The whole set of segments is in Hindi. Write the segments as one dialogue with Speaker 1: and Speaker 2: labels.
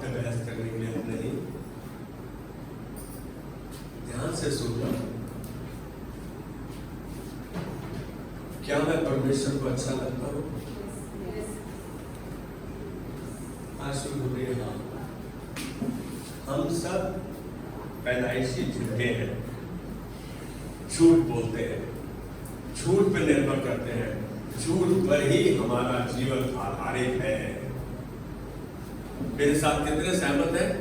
Speaker 1: पे बहस करने के लिए हम नहीं, ध्यान से सुनना। क्या मैं परमेश्वर को अच्छा लगता हूँ? आंसू हो रही है। हम सब पैदाइशी झूठे हैं, झूठ बोलते हैं, झूठ पर निर्भर करते हैं, झूठ पर ही हमारा जीवन आधारित है। मेरे साथ कितने सहमत हैं?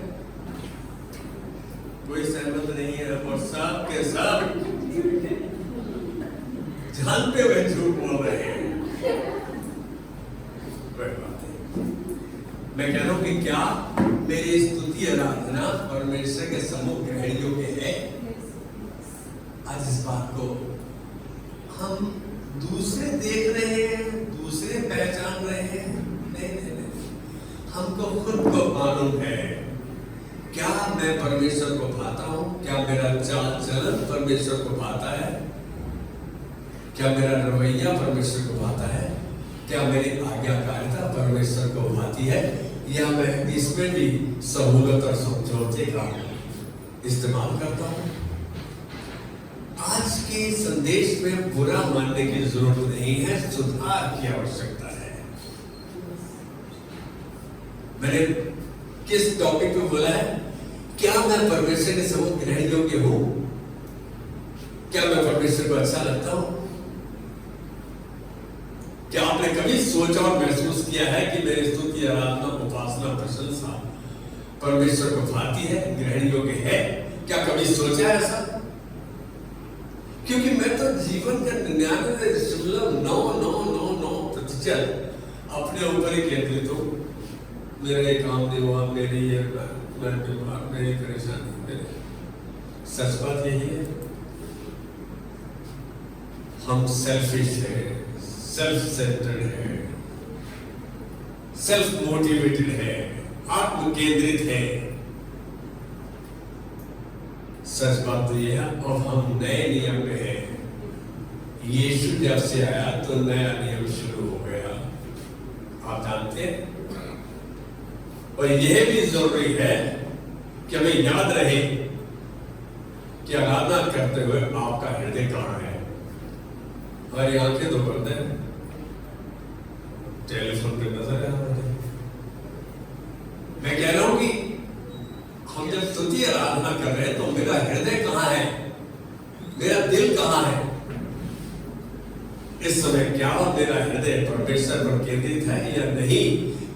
Speaker 1: कोई सहमत नहीं है, और सब के सब जानते हुए झूठ बोल रहे हैं। कोई बात नहीं। मैं कह रहा हूं कि क्या मेरी स्तुति आराधना परमेश्वर के सम्मुख ग्रहण योग्य है? आज इस बात को हम दूसरे देख रहे हैं, दूसरे पहचान रहे हैं, नहीं, हमको खुद को मालूम है। क्या मैं परमेश्वर को भाता हूं? क्या मेरा चाल चलन परमेश्वर को भाता है? क्या मेरा रवैया परमेश्वर को भाता है? क्या मेरी आज्ञाकारिता परमेश्वर को भाती है? या मैं इसमें भी सहूलत और समझौते का इस्तेमाल करता हूं? आज के संदेश में बुरा मानने की जरूरत नहीं है, सुधार की आवश्यकता है। मैंने किस टॉपिक पे बोला है? क्या मैं परमेश्वर के सम्मुख ग्रहण योग्य हूं? क्या मैं परमेश्वर को अच्छा लगता हूं? क्या आपने कभी सोचा और महसूस किया है कि मेरी स्तुति, आराधना, उपासना, प्रशंसा परमेश्वर को भाती है, ग्रहण योग्य है? क्या कभी सोचा है ऐसा? क्योंकि मैं तो जीवन का 99.999% अपने ऊपर ही केंद्रित हूं। मेरे काम नहीं हुआ, मेरी ये मैं बीमार, मेरी परेशानी, मेरे सच बात यही है। हम सेल्फिश है, सेल्फ सेंटर्ड है, सेल्फ मोटिवेटेड है, आत्म केंद्रित है। सच बात तो यह है। और हम नए नियम में हैं। यीशु जब से आया तो नया नियम शुरू हो गया, आप जानते हैं। और यह भी जरूरी है कि हमें याद रहे कि आराधना करते हुए आपका हृदय कहां है। हमारी आंखें तो बंद है, टेलीफोन पे नजर आ रहा है। मैं कह रहा हूं कि हम जब स्तुति आराधना कर रहे हैं तो मेरा हृदय कहां है, मेरा दिल कहां है? इस समय क्या मेरा हृदय परमेश्वर पर केंद्रित है या नहीं?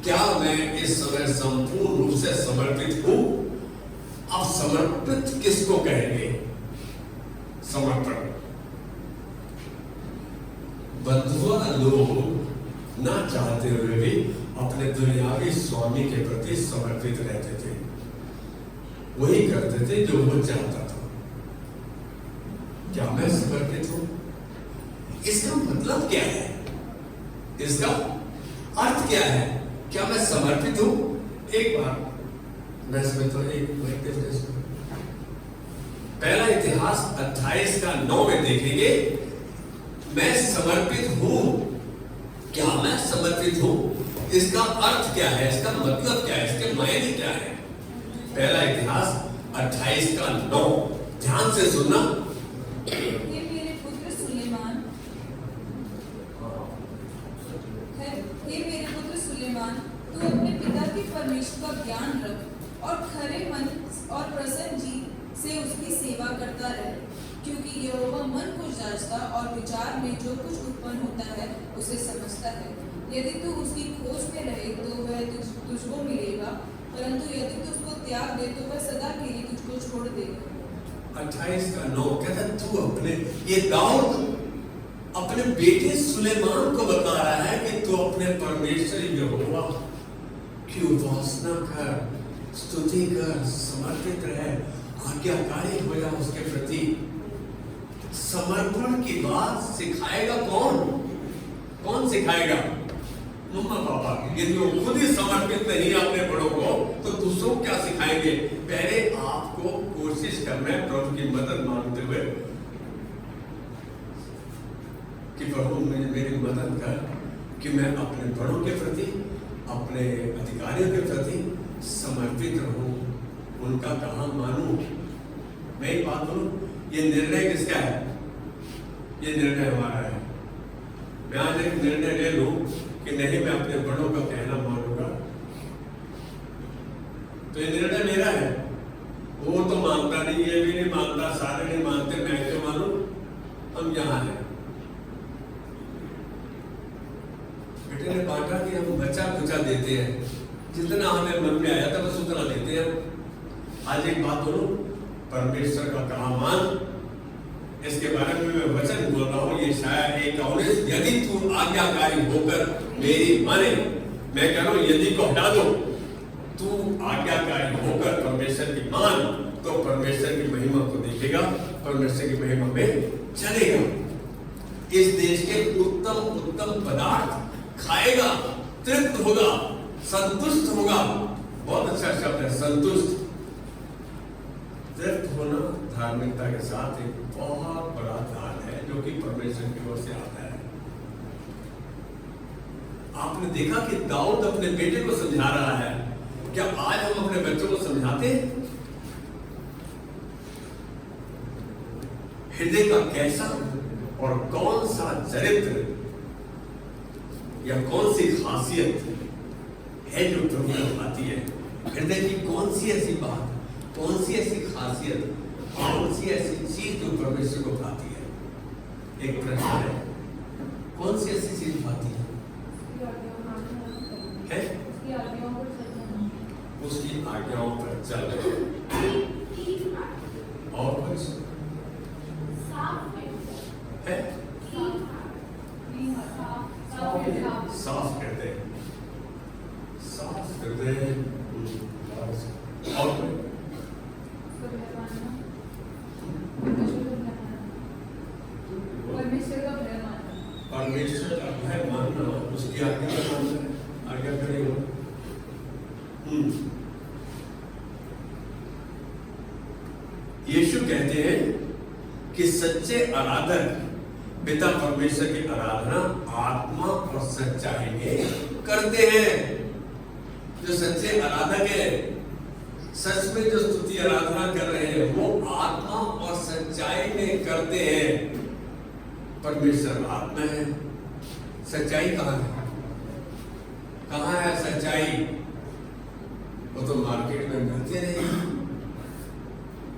Speaker 1: क्या मैं इस समय संपूर्ण रूप से समर्पित हूं? अब समर्पित किसको कहेंगे? समर्पण। बंधुआ लोग ना चाहते हुए भी अपने दुनियावी स्वामी के प्रति समर्पित रहते थे। वही करते थे जो वो चाहता था। क्या मैं समर्पित हूं? इसका मतलब क्या है? इसका अर्थ क्या है? क्या मैं समर्पित हूं? एक बार मैं इसमें तो पहला इतिहास 28:9 में देखेंगे। मैं समर्पित हूं। क्या मैं समर्पित हूं? इसका अर्थ क्या है? इसका मतलब क्या है? इसके मायने क्या है? पहला इतिहास 28:9, ध्यान से सुनना।
Speaker 2: तू अपने पिता के परमेश्वर का ज्ञान रख और खरे मन और प्रसन्न जी से उसकी सेवा करता रहे, क्योंकि यहोवा मन को जांचता और विचार में जो कुछ उत्पन्न होता है उसे समझता है। यदि तू उसकी खोज में रहे तो वह तुझको मिलेगा, परंतु यदि तू उसको त्याग दे तो वह सदा के लिए तुझको छोड़ देगा।
Speaker 1: 28:9 कहता है तू अपने, ये दाऊद अपने बेटे सुलेमान को बता रहा है कि तू अपने परमेश्वर यहोवा की उपासना कर, स्तुति कर, समर्पित रहे, आज्ञाकारी हो जा उसके प्रति। समर्पण की बात सिखाएगा कौन? कौन सिखाएगा? मम्मा पापा। यदि वो खुद ही समर्पित नहीं है अपने बड़ों को तो दूसरों को क्या सिखाएंगे? पहले आपको कोशिश करना है प्रभु की मदद मांगते हुए कि प्रभु मेरी मदद कर कि मैं अपने बड़ों के प्रति, अपने अधिकारियों के प्रति, समर्पित रहूं, उनका कहा मानूं। मैं एक बात बोलूं, ये निर्णय किसका है? ये निर्णय हमारा है। मैं आज एक निर्णय ले लूं कि नहीं, मैं अपने बड़ों का कहना मानूंगा, तो ये निर्णय मेरा है। वो तो मानता नहीं, ये भी नहीं मानता, सारे नहीं मानते, मैं क्यों मानूं? हम यहां हैं। बेटे ने बांटा कि हम बचा खुचा देते हैं, जितना हमें मन में आया था बस उतना देते हैं। आज एक बात बोलूं, परमेश्वर का कहा मान, इसके बारे में मैं वचन बोल रहा हूं। ये शायद 19, यदि तू आज्ञाकारी होकर मेरी माने, मैं कह रहा हूं यदि को हटा दो, तू आज्ञाकारी होकर परमेश्वर की मान, तो परमेश्वर की महिमा को देखेगा, परमेश्वर की महिमा में चलेगा। इस देश के उत्तम उत्तम पदार्थ खाएगा, तृप्त होगा, संतुष्ट होगा। बहुत अच्छा शब्द है, संतुष्ट। तृप्त होना धार्मिकता के साथ एक बहुत बड़ा दान है, जो कि परमेश्वर की ओर से आता है। आपने देखा कि दाऊद अपने बेटे को समझा रहा है। क्या आज हम अपने बच्चों को समझाते हैं? हृदय का कैसा और कौन सा चरित्र या कौन सी खासियत है जो प्रभु को आती है? हृदय की कौन सी ऐसी बात, कौन सी ऐसी खासियत, कौन सी ऐसी चीज जो परमेश्वर को भाती है? एक प्रश्न है, कौन सी ऐसी चीज भाती है? उसकी आज्ञाओं पर चल रहे। और कुछ है? साफ हृदय, साफ हृदय। और परमेश्वर का भय मानना, उसकी आज्ञा का मानना, आज्ञा करेगा। यीशु कहते हैं कि सच्चे आराधक पिता परमेश्वर की आराधना आत्मा और सच्चाई में करते हैं। जो सच्चे आराधक है, सच में जो स्तुति आराधना कर रहे हैं, वो आत्मा और सच्चाई में करते हैं। परमेश्वर आत्मा है, सच्चाई कहाँ है? कहाँ है सच्चाई? वो तो मार्केट में मिलते नहीं।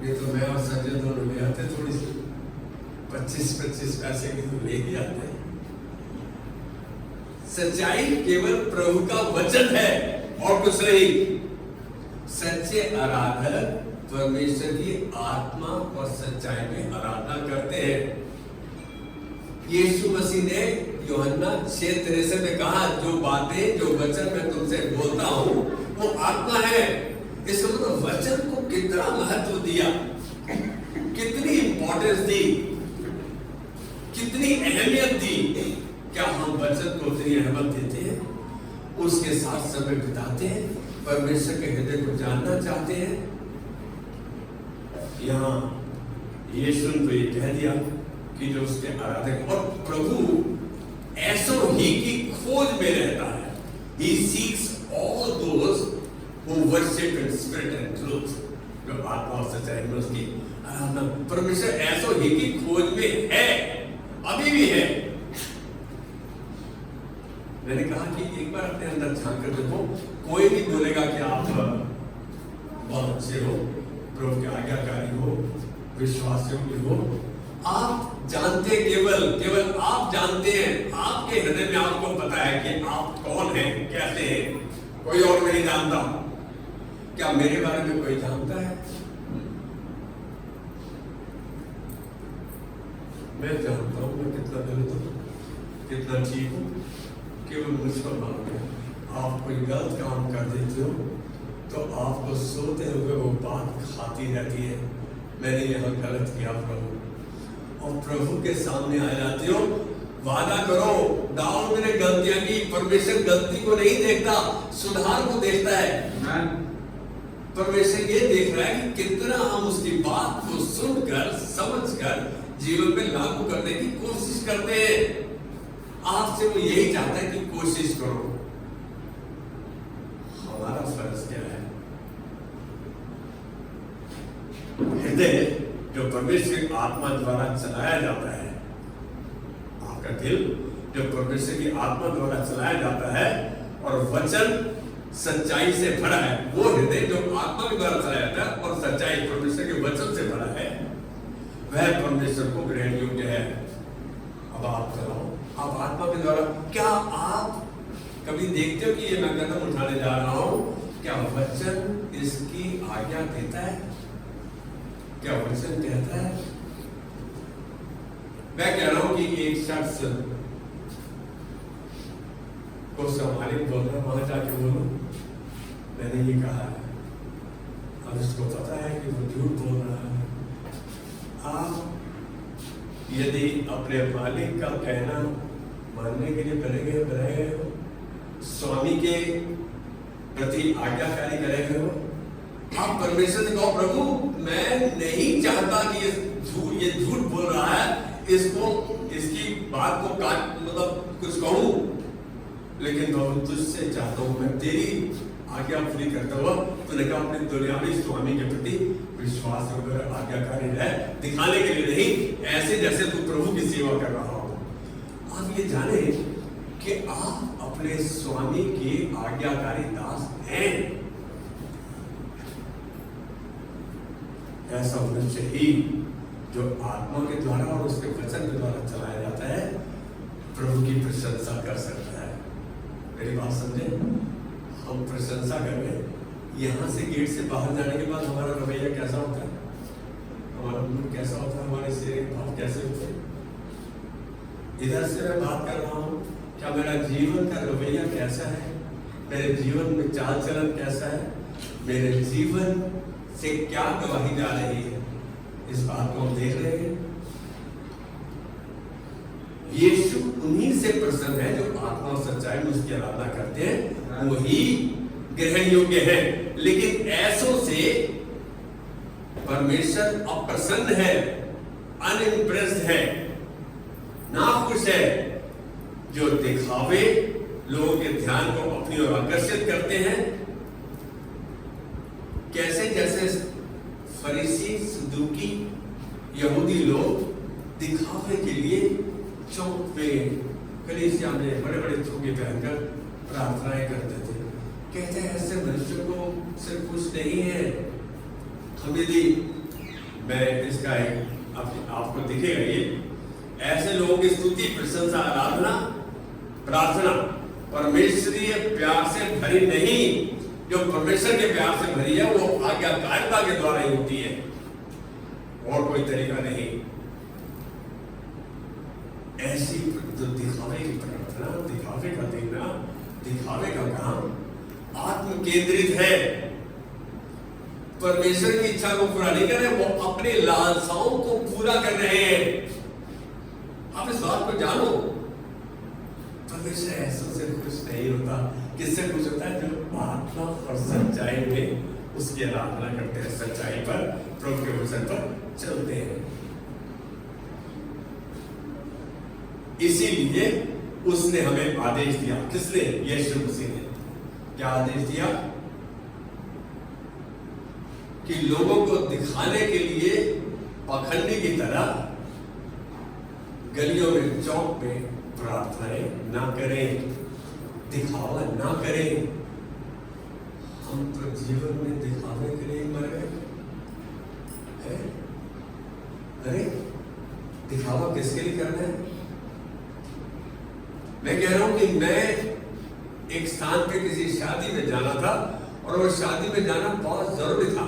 Speaker 1: ये तो मैं और संजय दोनों ले आते, थोड़ी सी 25-25 पैसे की तो ले ही आते। सच्चाई केवल प्रभु का वचन है और कुछ नहीं। सच्चे आराधक परमेश्वर की आत्मा और सच्चाई में आराधना करते हैं। यीशु मसीह ने यूहन्ना 6:63 में कहा, जो बातें, जो वचन मैं तुमसे बोलता हूं वो आत्मा है। इसका मतलब वचन को कितना महत्व दिया, कितनी इंपॉर्टेंस दी, कितनी अहमियत दी। क्या हम वचन को उतनी अहमियत देते हैं? उसके साथ समय बिताते हैं? परमेश्वर के हृदय को जानना चाहते हैं? यहाँ यीशु ने तो ये कह दिया कि जो उसके आराधक, और प्रभु ऐसो ही की खोज में रहता है। He seeks all those who worship in spirit and truth. जो आत्मा और सच्चाई में उसकी आराधना, परमेश्वर ऐसो ही की खोज में है, अभी भी है। मैंने कहा कि एक बार अपने अंदर झांक कर देखो। कोई भी बोलेगा कि आप बहुत अच्छे हो, प्रभु के आज्ञाकारी हो, विश्वासयोग्य हो, आप जानते, केवल आप जानते हैं, आपके हृदय में आपको पता है कि आप कौन हैं, कैसे हैं, कोई और नहीं जानता। क्या मेरे बारे में कोई जानता है? मैं जानता हूं मैं कितना गलत हूं, कितना ठीक हूं, केवल मुझ पर मालूम है। आप कोई गलत काम कर देते हो तो आपको सोते हुए वो बात खाती रहती है, मैंने यह गलत किया प्रभु, और प्रभु के सामने आ जाते हो। वादा करो, दाऊद ने गलतियां की, परमेश्वर गलती को नहीं देखता, सुधार को देखता है। परमेश्वर ये देख रहा है कि कितना हम उसकी बात को सुनकर, समझकर जीवन में लागू करने की कोशिश करते हैं। आपसे वो यही चाहता है कि कोशिश करो। हमारा फर्ज क्या है? हृदय जो परमेश्वर की आत्मा द्वारा चलाया जाता है, आपका दिल जो परमेश्वर की आत्मा द्वारा चलाया जाता है और वचन सच्चाई से भरा है, वो हृदय जो आत्मा के द्वारा चलाया जाता है और सच्चाई परमेश्वर के वचन से भरा है, वह परमेश्वर को ग्रहण योग्य है। अब आप चलाओ, आप आत्मा के द्वारा, क्या आप कभी देखते हो कि ये मैं कदम उठाने जा रहा हूं, क्या वचन इसकी आज्ञा देता है? क्या वचन कहता है? मैं कह रहा हूं कि एक शख्स को संभालित बोल रहा, वहां जाके बोलो मैंने ये कहा है, अब इसको पता है कि वो झूठ बोल रहा है। आप यदि अपने मालिक का कहना मानने के लिए बनाए गए हो, स्वामी के प्रति आज्ञाकारी करे गए हो, आप परमेश्वर से कहो प्रभु मैं नहीं चाहता कि ये झूठ बोल रहा है, इसको इसकी बात को मतलब कुछ कहूं, लेकिन मैं तुझसे चाहता हूं, मैं तेरी आज्ञा पूरी करता हुआ। तूने कहा अपने दुनियावी स्वामी के प्रति विश्वास वगैरह आज्ञाकारी है, दिखाने के लिए नहीं, ऐसे जैसे तू प्रभु की सेवा कर रहा हो। आप ये जाने कि आप अपने स्वामी के आज्ञाकारी दास हैं। ऐसा मनुष्य ही जो आत्मा के द्वारा और उसके वचन के द्वारा चलाया जाता है, प्रभु की प्रशंसा कर सकता है। मेरी बात समझे? हम प्रशंसा कर रहे हैं, यहाँ से गेट से बाहर जाने के बाद हमारा रवैया कैसा होता है, हमारा मूड कैसा होता है, हमारे शरीर भाव कैसे होते हैं। इधर से मैं बात कर रहा हूँ, क्या मेरा जीवन का रवैया कैसा है, मेरे जीवन में चाल चलन कैसा है, मेरे जीवन से क्या गवाही जा रही है, इस बात को हम देख रहे हैं। यीशु उन्हीं से प्रसन्न है जो आत्मा और सच्चाई में उसकी आराधना करते हैं, वही ग्रहण योग्य है। लेकिन ऐसों से परमेश्वर अप्रसन्न है, अनइम्प्रेस्ड है, नाखुश है, जो दिखावे लोगों के ध्यान को अपनी ओर आकर्षित करते हैं। कैसे? जैसे फरीसी, सदूकी, यहूदी लोग दिखावे के लिए चौक पे कलीसिया में बड़े बड़े चौके पहनकर प्रार्थनाएं करते थे। कहते हैं ऐसे मनुष्य को से कुछ नहीं है। हम यदि मैं इसका आपको दिखेगा, ये ऐसे लोगों की स्तुति, प्रशंसा, आराधना, प्रार्थना परमेश्वरीय प्यार से भरी नहीं, जो परमेश्वर के प्यार से भरी है वो आज्ञाकारिता के द्वारा ही होती है, और कोई तरीका नहीं। ऐसी जो दिखावे की प्रार्थना, दिखावे का देना, दिखावे का काम आत्म केंद्रित है, परमेश्वर की इच्छा को पूरा नहीं कर रहे, वो अपने लालसाओं को पूरा कर रहे हैं। आप इस बात को जानो, परमेश्वर ऐसों से खुश नहीं होता। किससे खुश होता है? जो आत्मा और सच्चाई में उसकी आराधना करते हैं, सच्चाई पर, प्रभु के वचन पर चलते हैं। इसीलिए उसने हमें आदेश दिया। किसने? यीशु मसीह ने। क्या आदेश दिया? कि लोगों को दिखाने के लिए पाखंडी की तरह गलियों में, चौक में प्रार्थनाएं ना करें, दिखावा ना करें। हम तो जीवन में दिखावे के लिए मर गए। अरे दिखावा किसके लिए करना है? मैं कह रहा हूं कि मैं एक स्थान पे किसी शादी में जाना था, और वो शादी में जाना बहुत जरूरी था।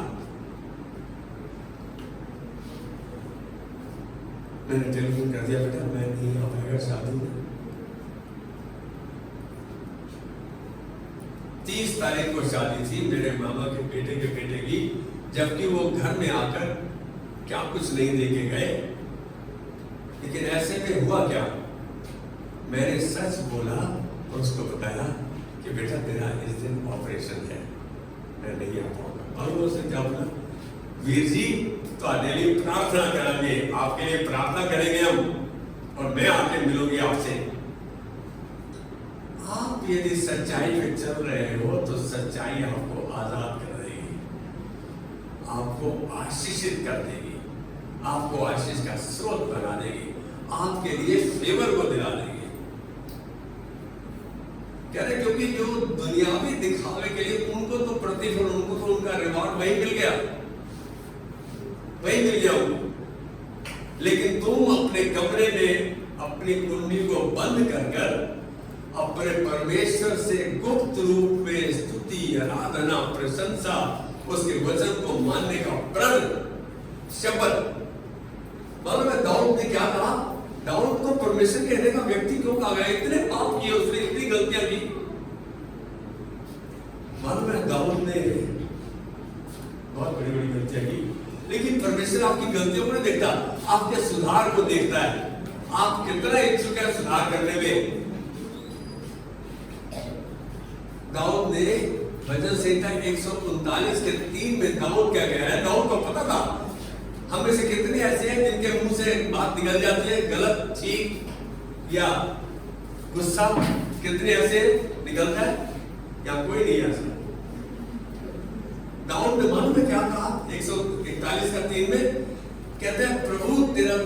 Speaker 1: मैंने टेलीफोन कर दिया, बेटा मैं नहीं आ पाएगा शादी में। 30 तारीख को शादी थी मेरे मामा के बेटे की, जबकि वो घर में आकर क्या कुछ नहीं देके गए। लेकिन ऐसे में हुआ क्या, मैंने सच बोला और उसको बताया कि बेटा तेरा इस दिन ऑपरेशन है, मैं नहीं आ पाऊंगा। और उसने क्या बोला? वीर जी ਤੁਹਾਡੇ लिए प्रार्थना करेंगे, आपके लिए प्रार्थना करेंगे हम, और मैं आके मिलूंगी आपसे। आप यदि सच्चाई पे चल रहे हो तो सच्चाई आपको आजाद कर रही है। आपको आशीषित कर देगी, आपको आशीष का स्रोत बना देगी, आपके लिए फेवर को दिला देगी। कह रहे क्योंकि जो दुनियावी दिखावे के लिए उनको तो प्रतिफल, उनको तो उनका रिवॉर्ड वही मिल गया, वही मिल गया उनको। लेकिन तुम अपने कमरे में अपनी कुंडली को बंद कर कर अपने परमेश्वर से गुप्त रूप में स्तुति, आराधना, प्रशंसा, उसके वचन को मानने का प्रण, शपथ। मालूम है दाऊद ने क्या कहा? दाऊद को परमेश्वर कहने का व्यक्ति क्यों कहा गया? इतने पाप किए उसने, इतनी गलतियां की। मालूम है दाऊद ने बहुत बड़ी बड़ी गलतियां की, लेकिन परमेश्वर आपकी गलतियों को नहीं देखता, आपके सुधार को देखता है। आप कितना इच्छुक है सुधार करने में। दाऊद ने भजन संहिता 139 के 3 में दाऊद क्या कह रहा है? दाऊद को पता था हम में से कितने ऐसे हैं जिनके मुंह से बात निकल जाती है गलत, ठीक या गुस्सा, कितने ऐसे निकलता है या कोई नहीं ऐसा। दाऊद ने मालूम है क्या कहा? 141 का 3 में कहते हैं प्रभु तेरा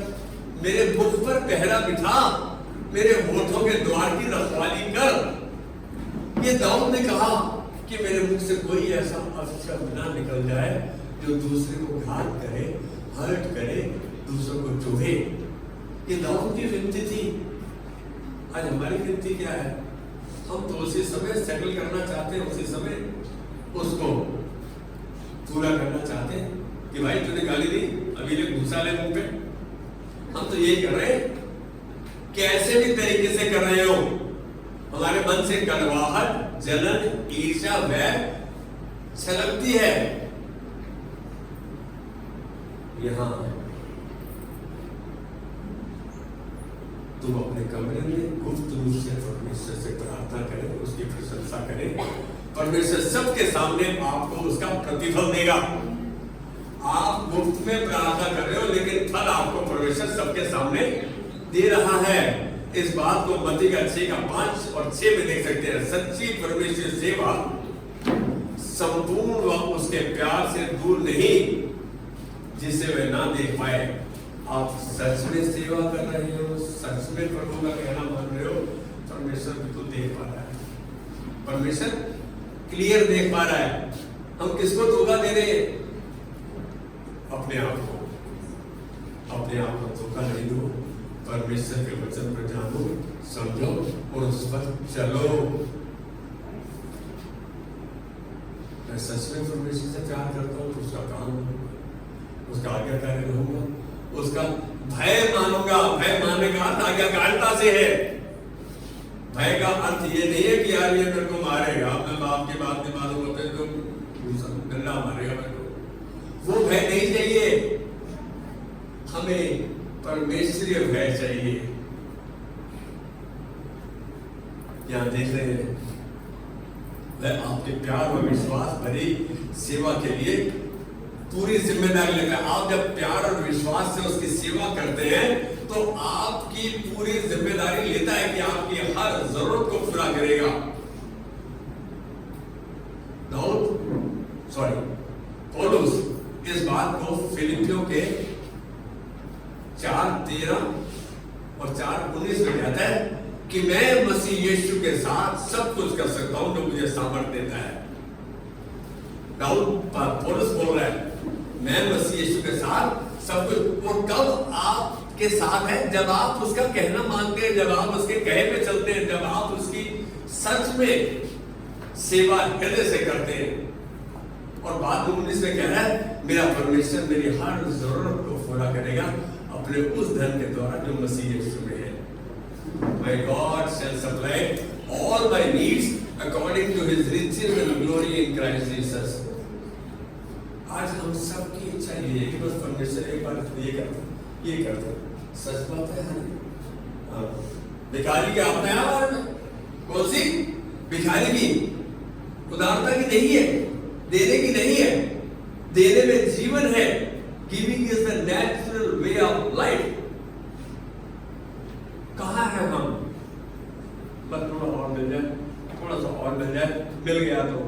Speaker 1: मेरे मुख पर पहरा बिठा, मेरे होठों के द्वार की रखवाली कर। ये दाऊद ने कहा कि मेरे मुख से कोई ऐसा अपशब्द ना निकल जाए जो दूसरे को घात करे, हर्ट करे, दूसरों को चुभे। ये दाऊद की विनती थी। आज हमारी विनती क्या है? हम तो उसी समय सेटल करना चाहते हैं, उसी समय उसको पूरा करना चाहते हैं कि भाई तूने गाली दी, अभी ले घुसा ले मुंह पे। हम तो यही कर रहे हैं, कैसे भी तरीके से कर रहे हो। हमारे मन से कड़वाहट, जलन, ईर्ष्या, वैर छलकती है। यहां तुम अपने कमरे में गुप्त रूप से परमेश्वर से प्रार्थना करें, उसकी प्रशंसा करें। परमेश्वर सबके सामने आपको उसका प्रतिफल देगा। आप मुफ्त में प्रार्थना कर रहे हो, लेकिन फल आपको परमेश्वर सबके सामने दे रहा है। इस बात को मत्ती का 6 का 5 और 6 में देख सकते हैं। सच्ची परमेश्वर सेवा संपूर्ण व उसके प्यार से दूर नहीं जिसे वे ना देख पाए। आप सच में सेवा कर रहे हो, सच में प्रभु का कहना मान रहे हो, परमेश्वर बिल्कुल देख पा रहा है। परमेश्वर क्लियर देख पा रहा है। हम किसको धोखा दे रहे हैं? अपने आप को। अपने आप को धोखा नहीं दो, परमेश्वर के वचन पर जानो, समझो और उस पर चलो। मैं सच में परमेश्वर से प्यार करता हूँ तो उसका काम करूंगा, उसका आज्ञाकारी रहूंगा, उसका भय मानूंगा। भय मानने का अर्थ आज्ञाकारिता से है। भय का अर्थ ये नहीं है कि यार ये मेरे को मारेगा, मैं बाप की बात नहीं मानूंगा तो गंदा मारेगा मेरे को। वो भय नहीं चाहिए, हमें परमेश्वरीय भय चाहिए। यहां देख रहे हैं वह आपके प्यार और विश्वास भरी सेवा के लिए पूरी जिम्मेदारी लेता है। आप जब प्यार और विश्वास से उसकी सेवा करते हैं तो आपकी पूरी जिम्मेदारी लेता है कि आपकी हर जरूरत को पूरा करेगा। पौलुस इस बात को फिलिपियों के 4:13 और 4:19 में कहता है कि मैं मसीह यीशु के साथ सब कुछ कर सकता हूं जो मुझे सामर्थ्य देता है। पौलुस बोल रहा है मैं मसीह यीशु के साथ सब कुछ। वो कब आपके साथ है? जब आप उसका कहना मानते हैं, जब आप उसके कहे पे चलते हैं, जब आप उसकी सच में सेवा हृदय से करते हैं। और बात 19 में कह रहा है मेरा परमेश्वर मेरी हर जरूरत को पूरा करेगा अपने उस धन के द्वारा जो मसीह यीशु में है। My God shall supply all my needs according to His riches and glory in Christ Jesus. आज हम सबकी इच्छा ये है कि बस परमेश्वर एक बार ये करते सच बात है। भिखारी के आपने में कौन सी भिखारी की उदारता की नहीं है, देने की नहीं है। देने में जीवन है। Giving is the natural way of life. कहाँ है हम? बस थोड़ा और मिल जाए, थोड़ा सा और मिल जाए, मिल गया तो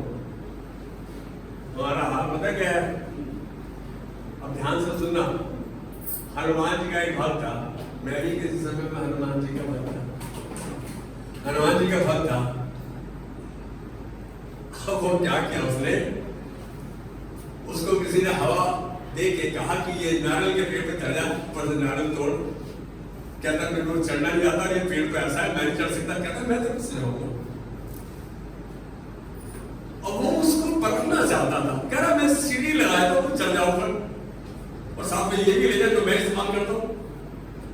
Speaker 1: हमारा हाल पता क्या है? अब ध्यान से सुनना, हनुमान जी का एक भक्त था, मैं भी किसी समय में हनुमान जी का भक्त था, हनुमान जी का भक्त था। अब वो क्या किया, उसने उसको किसी ने हवा दे के कहा कि ये नारियल के पेड़ पे चढ़ जा, पर से नारियल तोड़। कहता मेरे को चढ़ना नहीं आता, ये पेड़ पे ऐसा है, मैं नहीं चढ़ सकता। कहता मैं तो किससे रहूंगा। और वो उसको परखना चाहता था, कह रहा मैं सीढ़ी लगाया था, तो चढ़ जाओ ऊपर, और साथ में ये भी ले जाए जो मैं इस्तेमाल करता हूँ।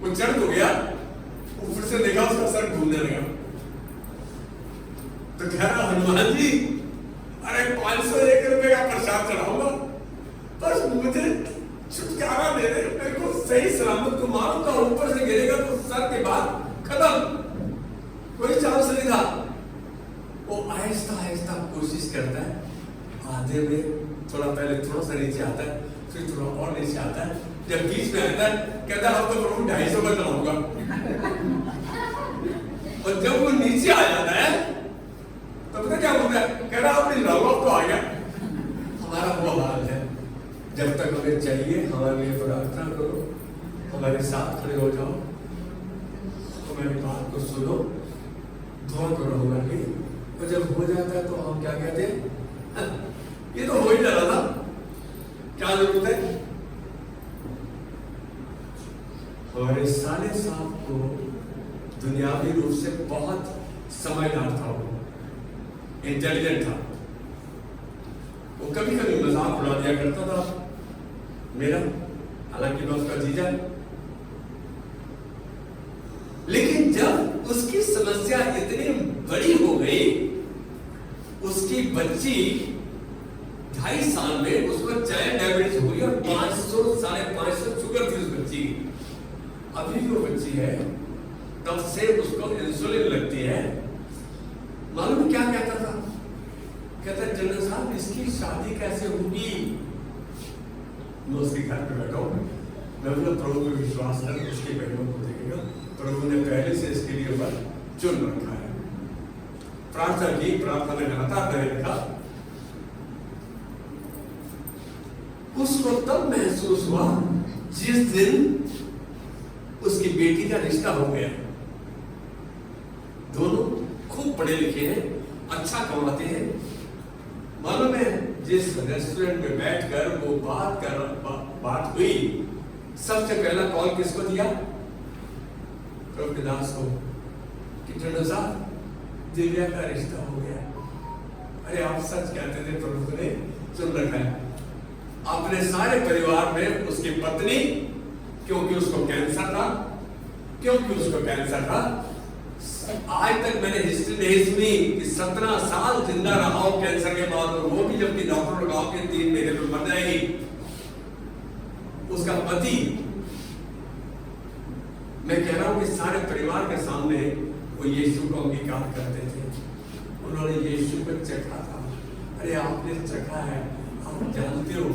Speaker 1: वो चढ़ तो गया, वो फिर से देखा उसका सर घूमने लगा। तो कह रहा हनुमान जी, अरे 501 रुपए का प्रसाद चढ़ाऊंगा, बस मुझे छुटकारा दे दे, मेरे को सही सलामत को मारूंगा, ऊपर से गिरेगा तो सर के बाद खत्म, कोई चांस नहीं था। वो आहिस्ता आहिस्ता कोशिश करता है, आधे में थोड़ा पहले थोड़ा सा नीचे आता है, फिर थोड़ा और नीचे आता है, जब बीच में आता है कहता है अब तो प्रभु 250 का चलाऊंगा। और जब वो नीचे आ जाता है तो पता क्या होता है, कह रहा अपनी लगभग तो आ गया। हमारा वो हाल है, जब तक हमें चाहिए हमारे लिए प्रार्थना करो, हमारे साथ खड़े हो जाओ, हमारी बात को सुनो, दुआ करो हमारे लिए। और जब हो जाता है तो हम क्या कहते हैं, ये तो हो ही जा रहा था, क्या जरूरत है। हमारे साले साहब को दुनियावी रूप से बहुत समझदार था, वो इंटेलिजेंट था, वो कभी कभी मजाक उड़ा दिया करता था मेरा, हालांकि मैं उसका जीजा। लेकिन जब उसकी समस्या इतनी बड़ी हो गई, उसकी बच्ची 2.5 साल में उसको चाइल्ड डायबिटीज हुई और 500-550 शुगर थी उस बच्ची की। अभी जो बच्ची है तब से उसको इंसुलिन लगती है। मालूम क्या कहता था, कहता जनरल साहब इसकी शादी कैसे होगी। मैं उसके घर पे बैठा हूं, मैं बोला प्रभु में विश्वास कर, उसके बहनों को देखेगा, प्रभु ने पहले से इसके लिए वर चुन रखा है। प्रार्थना की, प्रार्थना में लगातार लिखा। उसको तब महसूस हुआ जिस दिन उसकी बेटी का रिश्ता हो गया। दोनों खूब पढ़े लिखे हैं, अच्छा कमाते हैं। मालूम है जिस रेस्टोरेंट में बैठकर वो बात हुई, सबसे पहला कॉल किसको दिया, प्रभु दास को, कि जनरल साहब दिव्या का रिश्ता हो गया। अरे आप सच कहते थे, प्रभु ने सुन रखा है। अपने सारे परिवार में उसकी पत्नी, क्योंकि उसको कैंसर था, आज तक मैंने हिस्ट्री नहीं सुनी कि 17 साल जिंदा रहा हो कैंसर के बाद, और वो भी जबकि डॉक्टर लगाओ के 3 महीने में मर जाएगी। उसका पति, मैं कह रहा हूं कि सारे परिवार के सामने वो यीशु को अंगीकार करते थे, उन्होंने यीशु को चखा था। अरे आपने चखा है, आप जानते हो,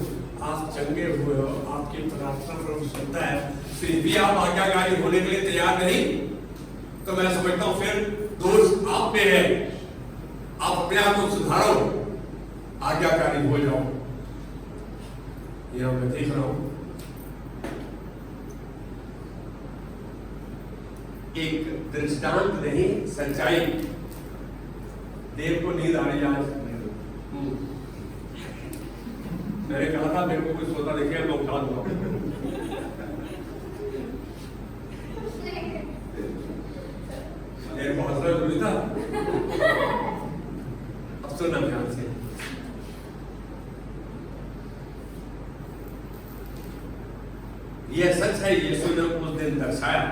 Speaker 1: आप चंगे हुए हो, आपकी प्रार्थना प्रभु सुनता है, फिर भी आप आज्ञाकारी होने के लिए तैयार नहीं, तो मैं समझता हूं फिर दोष आप में है। आप अपने आप को सुधारो, आज्ञाकारी हो जाओ। यह मैं देख रहा हूं, एक दृष्टांत नहीं, सच्चाई। देव को नींद आ रही आज। मैंने कहा था मेरे को कुछ सोता देखिए मैं उठा दूंगा। मेरे को हंसना जरूरी था। अब सुनना ध्यान से, यह सच है, यीशु ने उस दिन दर्शाया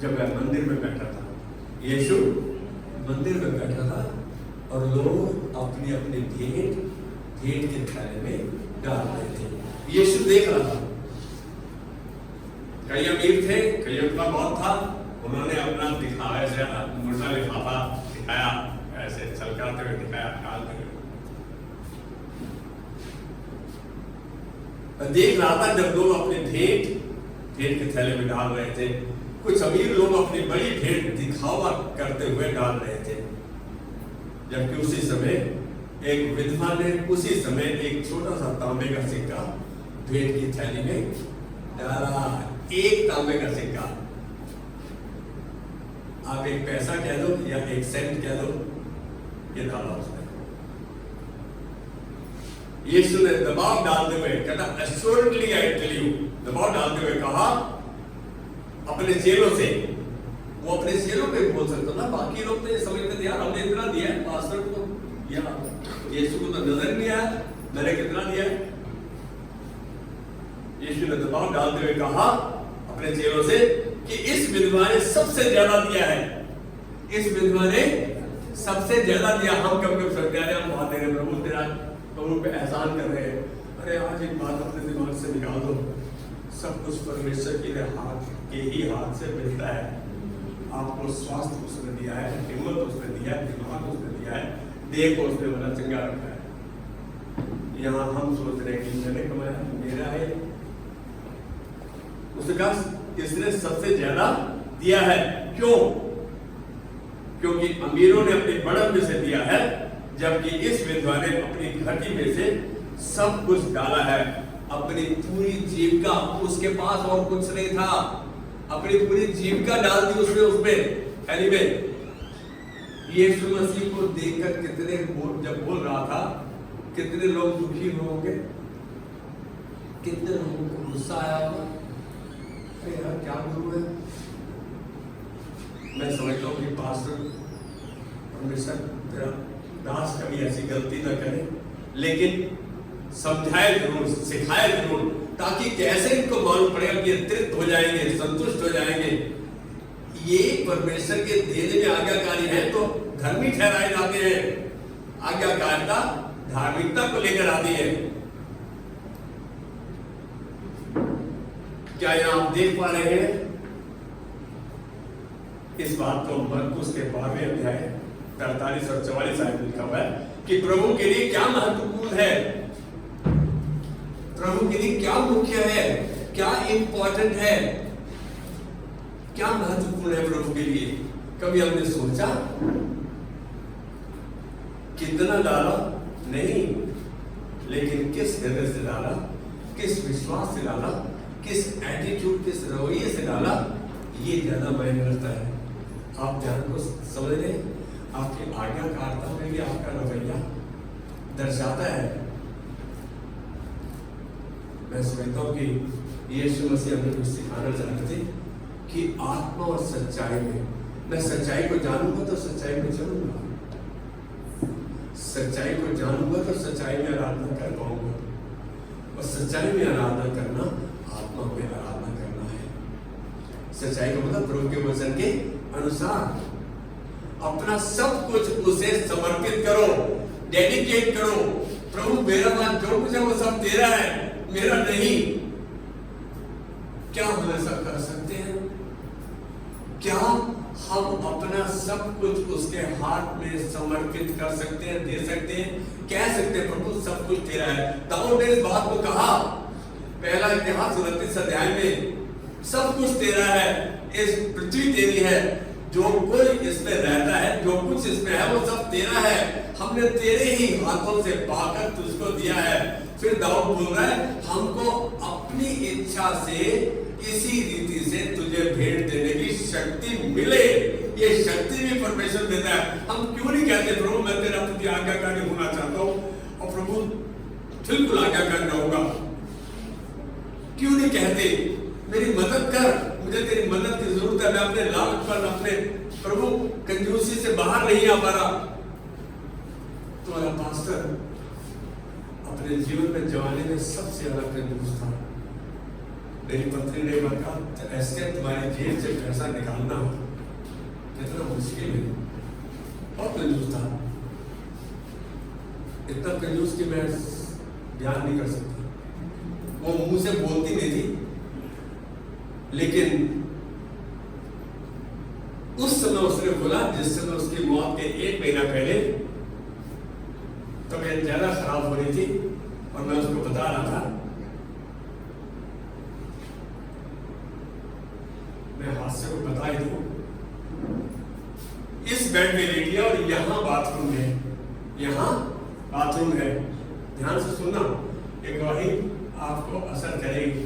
Speaker 1: जब वह मंदिर में बैठा था। यीशु मंदिर में बैठा था और लोग अपनी अपनी भेंट के थाली में डाल रहे थे। यीशु देख रहा था, कई अमीर थे, कई उतना बहुत था, उन्होंने अपना दिखाया, ऐसे मुर्दा लिफाफा दिखाया, ऐसे छलकाते हुए दिखाया, डालते हुए देख रहा था। जब लोग अपने भेंट के थैले में डाल रहे थे, कुछ अमीर लोग अपनी बड़ी भेंट दिखावा करते हुए डाल रहे थे, जबकि उसी समय एक विधवा ने उसी समय एक छोटा सा तांबे का सिक्का भेंट की थैली में डाला। एक तांबे का सिक्का, आप एक पैसा कह दो या एक सेंट कह दो, ये डाला उसने। यीशु ने दबाव डालते हुए कहता, एश्योरेडली आई टेल यू, दबाव डालते हुए कहा अपने चेलों से। वो अपने चेलों पे बोल सकता था, बाकी लोग तो ये समझते थे यार हमने इतना दिया है पास्टर को या यीशु को तो नजर नहीं आया मैंने कितना दिया है। यीशु ने दबाव डालते हुए कहा अपने चेलों से कि इस विधवा ने सबसे ज्यादा दिया है, इस विधवा ने सबसे ज्यादा दिया। हम कब कब सोचते हैं हम बात दे रहे प्रभु तेरा, प्रभु पे एहसान कर रहे हैं। अरे आज एक बात अपने दिमाग से निकाल दो, सब कुछ परमेश्वर के ही हाथ से मिलता है। आपको स्वास्थ्य उसने दिया है, हिम्मत उसने दिया है, दिमाग उसने दिया है, देह को उसने बड़ा चंगा रखा है। यहाँ हम सोच रहे हैं कि मैंने कमाया, मेरा है, उसका इसने सबसे ज्यादा दिया है। क्यों? क्योंकि अमीरों ने अपने बड़म में से दिया है, जबकि इस विधवा ने अपनी घटी में से सब कुछ डाला है। अपनी पूरी जीविका, उसके पास और कुछ नहीं था, अपनी पूरी जीविका डाल दी उसने उसमें थैली में। यीशु मसीह को देखकर कितने जब बोल रहा था, कितने लोग दुखी होंगे, कितने लोगों को गुस्सा आया होगा, अरे यार क्या गुरु है। मैं समझता हूँ कि पास्टर परमेश्वर तेरा दास कभी ऐसी गलती ना करे, लेकिन समझाए जरूर, सिखाए जरूर, ताकि कैसे इनको मालूम पड़ेगा कि तृप्त हो जाएंगे, संतुष्ट हो जाएंगे। ये परमेश्वर के देने में आज्ञाकारी है तो धर्मी ठहराए जाते हैं। आज्ञाकारिता धार्मिकता को लेकर आती है। क्या यहां आप देख पा रहे हैं इस बात को? मरकुस के 12वें अध्याय 43 और 44 आयत लिखा हुआ है कि प्रभु के लिए क्या महत्वपूर्ण है, प्रभु के लिए क्या मुख्य है, क्या इंपॉर्टेंट है, क्या महत्वपूर्ण है प्रभु के लिए। कभी हमने सोचा कितना डाला? नहीं, लेकिन किस हृदय से डाला, किस विश्वास से डाला, किस एटीट्यूड, किस रवैये से डाला, ये ज्यादा मायने रखता है। आप ध्यान को समझ रहे, आपकी आज्ञाकारिता में भी आपका रवैया दर्शाता है। मैं समझता हूं कि यीशु मसीह हमें कुछ सिखाना चाहते थे कि आत्मा और सच्चाई में, मैं सच्चाई को जानूंगा तो सच्चाई में चलूंगा, सच्चाई को जानूंगा तो सच्चाई में आराधना कर पाऊंगा, और सच्चाई में आराधना करना आत्मा में आराधना करना है। सच्चाई का मतलब प्रभु के वचन के अनुसार अपना सब कुछ उसे समर्पित करो, डेडिकेट करो। प्रभु मेरा पास जो कुछ है वो सब तेरा है, मेरा नहीं। क्या हम ऐसा कर सकते हैं? क्या हम अपना सब कुछ उसके हाथ में समर्पित कर सकते हैं, दे सकते हैं, कह सकते हैं प्रभु सब कुछ तेरा है? दाऊद ने इस बात को कहा, पहला इतिहास 29 अध्याय में, सब कुछ तेरा है, इस पृथ्वी तेरी है, जो कोई इसमें रहता है, जो कुछ इसमें है वो सब तेरा है, हमने तेरे ही हाथों से पाकर तुझको दिया है। फिर दाऊद बोल रहा है, हमको अपनी इच्छा से इसी रीति से तुझे भेंट देने की शक्ति मिले। ये शक्ति भी परमेश्वर देता है। हम क्यों नहीं कहते प्रभु मैं तेरा तुझे आज्ञाकारी होना चाहता हूँ, और प्रभु बिल्कुल आज्ञाकारी रहूंगा? क्यों नहीं कहते मेरी मदद कर, मुझे तेरी मदद की जरूरत है, मैं अपने लालच पर, अपने प्रभु कंजूसी से बाहर नहीं आ पा रहा। तुम्हारा पास्टर अपने जीवन में जवानी में सबसे ज्यादा कंजूस था। मेरी पत्नी ने कहा ऐसे तुम्हारी जेब से पैसा निकालना कितना मुश्किल है, बहुत कंजूस था, इतना कंजूस कि मैं बयान नहीं कर सकती। वो मुंह से बोलती नहीं थी, लेकिन उस समय उसने बोला जिस समय उसकी मौत के 1 महीना पहले तबीयत ज्यादा खराब हो रही थी, और मैं उसको बता रहा था, मैं हादसे को बता ही दूं, इस बेड में लेट गया और यहां बाथरूम में, यहां बाथरूम है, ध्यान से सुनना, ये गवाही आपको असर करेगी।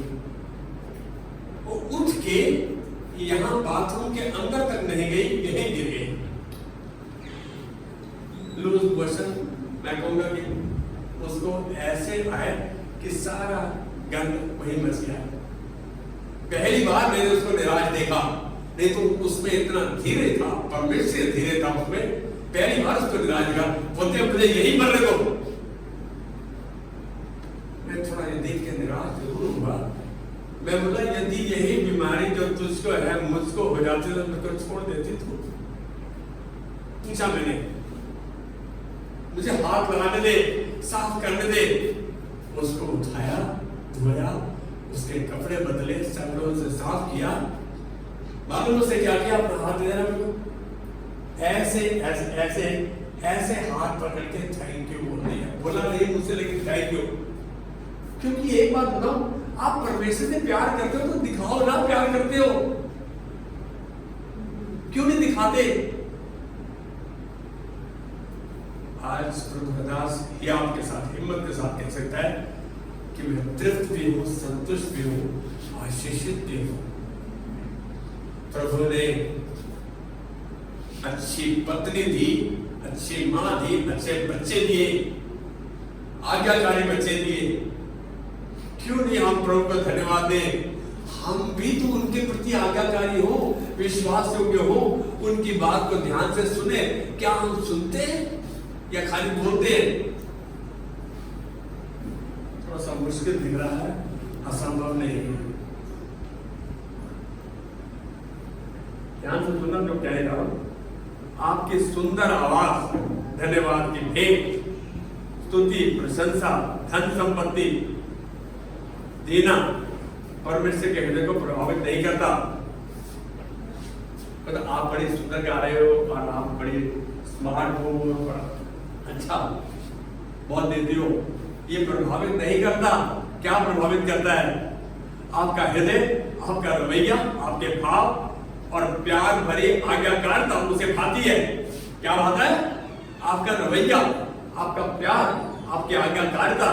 Speaker 1: वो उठ के यहाँ बाथरूम के अंदर तक नहीं गई, यहीं गिर गई। लूज मोशन, मैं कहूंगा कि उसको ऐसे आए कि सारा गंद वहीं मच गया। पहली बार मैंने उसको निराश देखा, नहीं तो उसमें इतना धीरे था, परमेश्वर धीरे था उसमें। पहली बार उसको निराश देखा, बोलते मुझे यही मरने दो। मैं थोड़ा ये देख के निराश जरूर हुआ। मैं बोला यदि यही बीमारी जो तुझको है मुझको हो जाती तो मैं छोड़ देती तू। पूछा मैंने, मुझे हाथ लगाने दे, साफ करने दे। उसको उठाया, धोया, उसके कपड़े बदले, सैंडल से साफ किया। मालूम उसे क्या किया? अपना हाथ दे रहा, ऐसे ऐसे ऐसे ऐसे हाथ पकड़ के थैंक यू बोल दिया। बोला नहीं मुझसे, लेकिन थैंक यू। क्योंकि एक बात बताओ, आप परमेश्वर से प्यार करते हो तो दिखाओ ना प्यार करते हो। क्यों नहीं दिखाते? आज प्रभु दास ये आपके साथ हिम्मत के साथ कह सकता है कि मैं तृप्त भी हूं, संतुष्ट भी हूं, आशीषित भी हूं। प्रभु ने अच्छी पत्नी दी, अच्छी मां दी, अच्छे बच्चे दिए, आज्ञाकारी बच्चे दिए। क्यों नहीं हम प्रभु को धन्यवाद दें? हम भी तो उनके प्रति आज्ञाकारी हो, विश्वास योग्य हो, उनकी बात को ध्यान से सुने। क्या हम सुनते हैं या खाली बोलते हैं? थोड़ा सा मुश्किल दिख रहा है, असंभव नहीं है। ध्यान से सुनना जो कह रहा हूं। आपकी सुंदर आवाज धन्यवाद की भेंट, स्तुति, प्रशंसा, धन संपत्ति देना परमेश्वर के हृदय को प्रभावित नहीं करता। मतलब आप बड़ी सुंदर गा रहे हो और आप बड़ी स्मार्ट हो, अच्छा बहुत देती हो, ये प्रभावित नहीं करता। क्या प्रभावित करता है? आपका हृदय, आपका रवैया, आपके भाव और प्यार भरी आज्ञाकारिता उसे भाती है। क्या भाता है? आपका रवैया, आपका प्यार, आपकी आज्ञाकारिता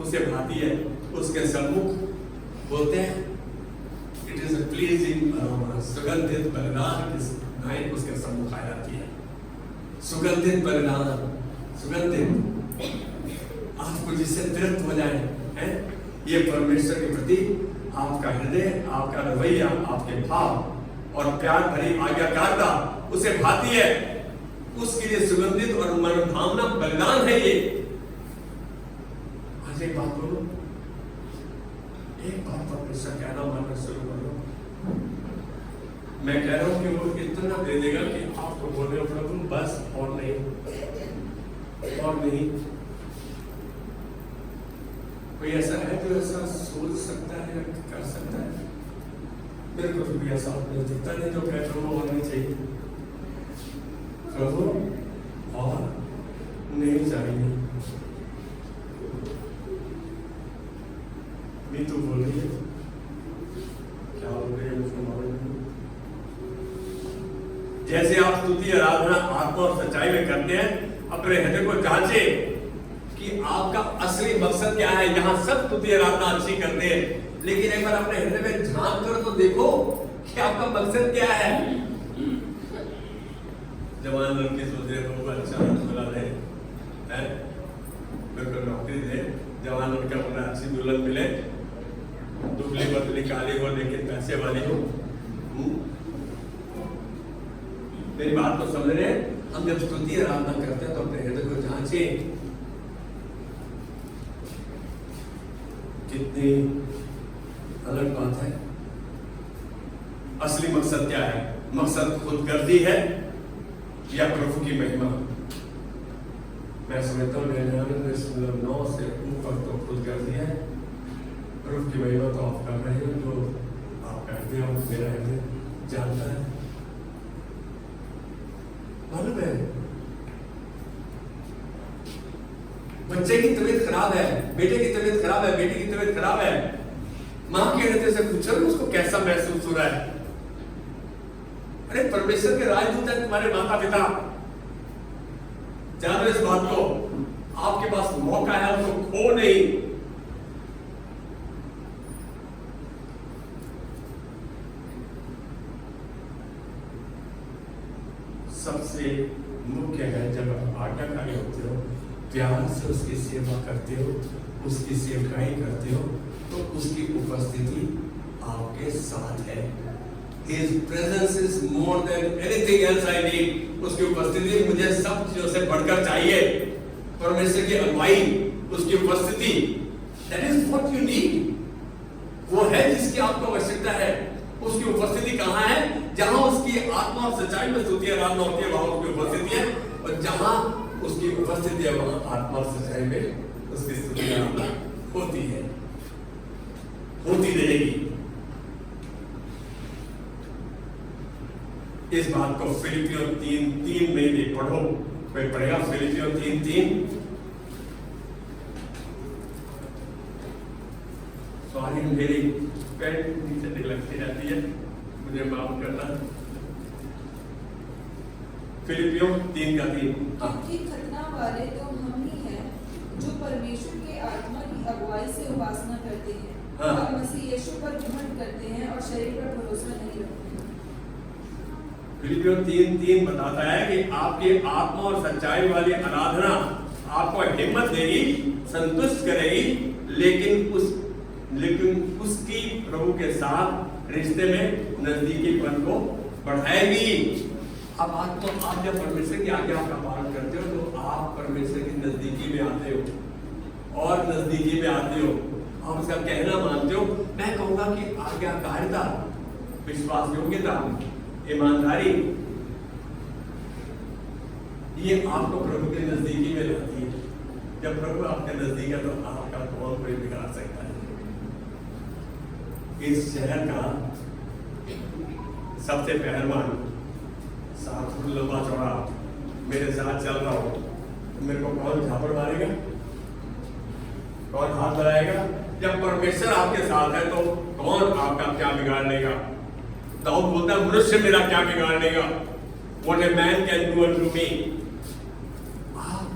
Speaker 1: उसे भाती है। उसके सम्मुख बोलते हैं it is a pleasing aroma, सुगंधित बलिदान की उसके सम्मुख आ जाती है। सुगंधित बलिदान, सुगंधित, आपको जिससे तृप्त हो जाए, हैं? ये परमेश्वर के प्रति आपका हृदय, आपका रवैया, आपके भाव और प्यार भरी आज्ञाकारिता उसे भाती है। उसके लिए सुगंधित और मनोभावना बलिदान है ये। आज एक बात बोलो, एक बात परमेश्वर कहना मानना शुरू करो। मैं कह रहा हूं कि वो इतना दे देगा कि आपको बोल रहे हो प्रभु बस, और नहीं और नहीं। कोई ऐसा है जो ऐसा सोच सकता है, कर सकता है? मेरे को भी ऐसा नहीं दिखता, नहीं जो कहते हो वो होना चाहिए। प्रभु और नहीं चाहिए। तो बोल रही है, क्या बोल रही है मुझको मालूम नहीं। जैसे आप स्तुति आराधना आत्मा और सच्चाई में करते हैं, अपने हृदय को जांचे कि आपका असली मकसद क्या है। यहाँ सब स्तुति आराधना अच्छी करते हैं, लेकिन एक बार अपने हृदय में झांक कर तो देखो कि आपका मकसद क्या है। जवान लड़के सोच रहे हो अच्छा दुल्हन है, बिल्कुल नौकरी दे, जवान लड़का अपना अच्छी दुल्हन मिले, दुबली पतली काली हो लेकिन पैसे वाली हो। मेरी बात को समझ रहे हैं? हम जब स्तुति आराधना करते हैं तो अपने हृदय को जांचे कितनी अलग बात है। असली मकसद क्या है? मकसद खुदगर्दी है या प्रभु की महिमा? मैं समझता हूँ 9 से ऊपर तो खुदगर्दी है। प्रभु की महिमा तो आप कर रहे हो, जो आप कहते हो मेरा हृदय जानता है। मालूम है बच्चे की तबीयत खराब है, बेटे की तबीयत खराब है, बेटी की तबीयत खराब है, मां के हृदय से पूछो उसको कैसा महसूस हो रहा है। अरे परमेश्वर के राजदूत है तुम्हारे माता पिता, जान लो इस बात को, आपके पास मौका है, उसको खो नहीं। सबसे मुख्य है जब आप आज्ञाकारी होते हो, प्यार से उसकी सेवा करते हो, उसकी सेवकाई करते हो, तो उसकी उपस्थिति आपके साथ है। His presence is more than anything else I need. उसकी उपस्थिति मुझे सब चीजों से बढ़कर चाहिए। परमेश्वर की अगुवाई, उसकी उपस्थिति, that is what you need. वो है जिसकी आपको आवश्यकता है। उसकी उपस्थिति कहाँ है? जहां उसकी आत्मा और सच्चाई में स्तुति आराधना होती है, वहां उसकी उपस्थिति है। और जहां उसकी उपस्थिति है, वहां आत्मा और सच्चाई में उसकी स्तुति आराधना होती है, होती रहेगी। इस बात को फिलिपियों 3:3 में भी पढ़ो। कोई पढ़ेगा फिलिपियों 3:3? सॉरी, मेरी पैंट नीचे लगती रहती है, मुझे माफ करना। फिलिपियों 3:3।
Speaker 2: क्योंकि खतना वाले तो हम ही हैं जो परमेश्वर के आत्मा की अगुवाई से उपासना करते हैं,
Speaker 1: हाँ।
Speaker 2: और मसीह यीशु पर घमंड करते हैं और शरीर पर भरोसा नहीं रखते।
Speaker 1: फिलिपियों 3:3 बताता है कि आपकी आत्मा और सच्चाई वाली आराधना आपको हिम्मत देगी, संतुष्ट करेगी, लेकिन उसकी प्रभु के साथ रिश्ते में नजदीकीपन को बढ़ाएगी। अब आप जब परमेश्वर की आज्ञा का पालन करते हो, तो आप परमेश्वर की नजदीकी में आते हो और नजदीकी में आते हो, आप उसका कहना मानते हो। मैं कहूंगा कि आज्ञाकारिता, विश्वास योग्यता, ईमानदारी, ये आपको प्रभु के नजदीकी में लाती है। जब प्रभु आपके नजदीक है, तो आपका कौन कोई बिगाड़ सकता है? इस शहर का सबसे पहलवान, 7 फुट लंबा चौड़ा, मेरे साथ चल रहा हो, तो मेरे को कौन झापड़ मारेगा? कौन हाथ लगाएगा? जब परमेश्वर आपके साथ है, तो कौन आपका क्या बिगाड़ लेगा? दाऊद बोलता है, मनुष्य मेरा क्या बिगाड़ लेगा? What a man can do unto me. आप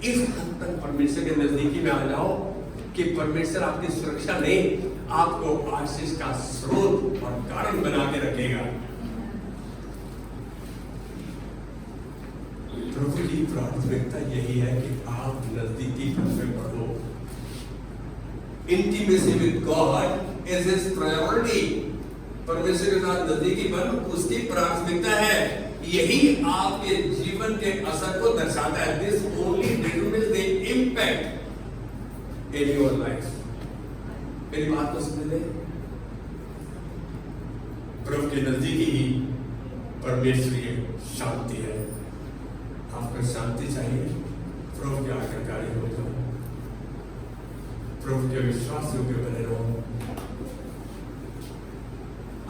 Speaker 1: इस हद तक परमेश्वर के नजदीकी में आ जाओ कि परमेश्वर आपकी सुरक्षा नहीं, आपको आशीष का स्रोत और कारण बना के रखेगा। प्रभु की प्राथमिकता यही है कि आप नजदीकी में बढ़ो। Intimacy with God is his priority. परमेश्वर के साथ नजदीकी बन उसकी प्राथमिकता है। यही आपके जीवन के असर को दर्शाता है। This only determines the impact in your life. मेरी बात को समझ ले, प्रभु के नजदीकी ही परमेश्वरीय शांति है। आपको शांति चाहिए, प्रभु के आज्ञाकारी हो जाओ, प्रभु के विश्वास योग्य बने रहो।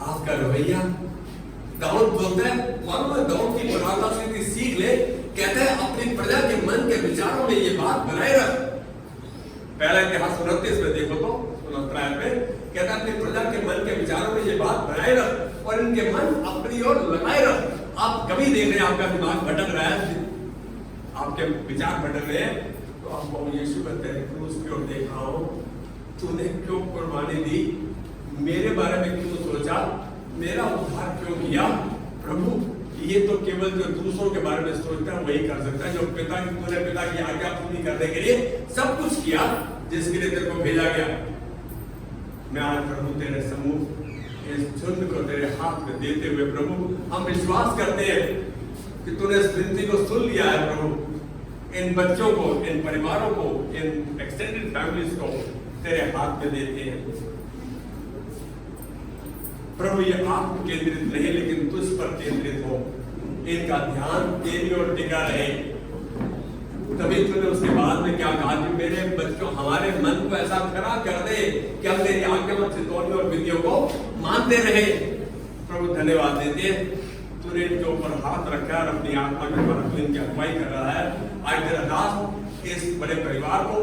Speaker 1: आपका रवैया, दाऊद बोलता है, मानो दाऊद की प्रधानता से सीख ले, कहता है अपनी प्रजा के मन के विचारों में ये बात बनाए रख। पहला इतिहास 29 में देखो तो 29 में कहता है अपनी प्रजा के मन के विचारों में ये बात बनाए रख और इनके मन अपनी ओर लगाए रख। आप कभी देख रहे हैं आपका दिमाग भटक रहा है, आपके विचार भटक रहे हैं, तो आप यीशु कहते हैं क्रूस की ओर देख रहा हूं, तूने क्यों कुर्बानी दी, मेरे बारे में क्यों सोचा, मेरा उद्धार क्यों किया? प्रभु ये तो केवल जो दूसरों के बारे में सोचता है वही कर सकता है, जो तूने पिता की आज्ञा पूरी करने के लिए सब कुछ किया जिसके लिए तेरे को भेजा गया। मैं आज प्रभु तेरे सम्मुख इस झुंड को तेरे हाथ में देते हुए प्रभु हम विश्वास करते हैं कि तूने इस विनती को सुन लिया है। प्रभु इन बच्चों को, इन परिवारों को, इन एक्सटेंडेड फैमिलीज को तेरे हाथ में देते हैं। प्रभु ये आत्म केंद्रित नहीं लेकिन तुझ पर केंद्रित हो, इनका ध्यान तेरी ओर टिका रहे। तभी तूने उसके बाद में क्या कहा कि मेरे बच्चों हमारे मन को ऐसा खड़ा कर दे कि हम तेरी आज्ञा और चितौनी और विधियों को मानते रहे। प्रभु धन्यवाद देते तूने इनके ऊपर हाथ रखा और अपनी आत्मा के द्वारा तू इनकी अगुवाई कर रहा है। आज तेरा दास इस बड़े परिवार को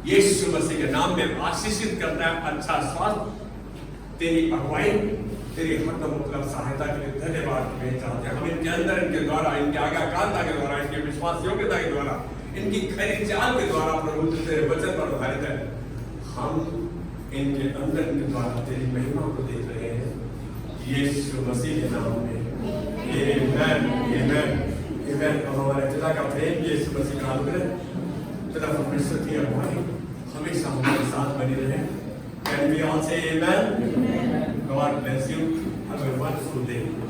Speaker 1: यीशु मसीह के नाम में आशीषित करता है, अच्छा स्वास्थ्य, तेरी अगुवाई, तेरी हरदम मतलब सहायता के लिए धन्यवाद तुम्हें चाहते हैं। हम इनके अंदर, इनके द्वारा, इनके आज्ञाकारिता के द्वारा, इनके विश्वास योग्यता के द्वारा, इनकी खरी चाल के द्वारा प्रभु तेरे वचन पर आधारित है, हम इनके अंदर, इनके द्वारा तेरी महिमा को देख रहे हैं। यीशु मसीह के नाम में आमेन, आमेन, आमेन। और हमारे पिता का प्रेम, यीशु मसीह का अनुग्रह, पिता परमेश्वर की अगुवाई हमेशा हमारे साथ बनी रहे। Can we all say amen? God bless you. Have a wonderful day.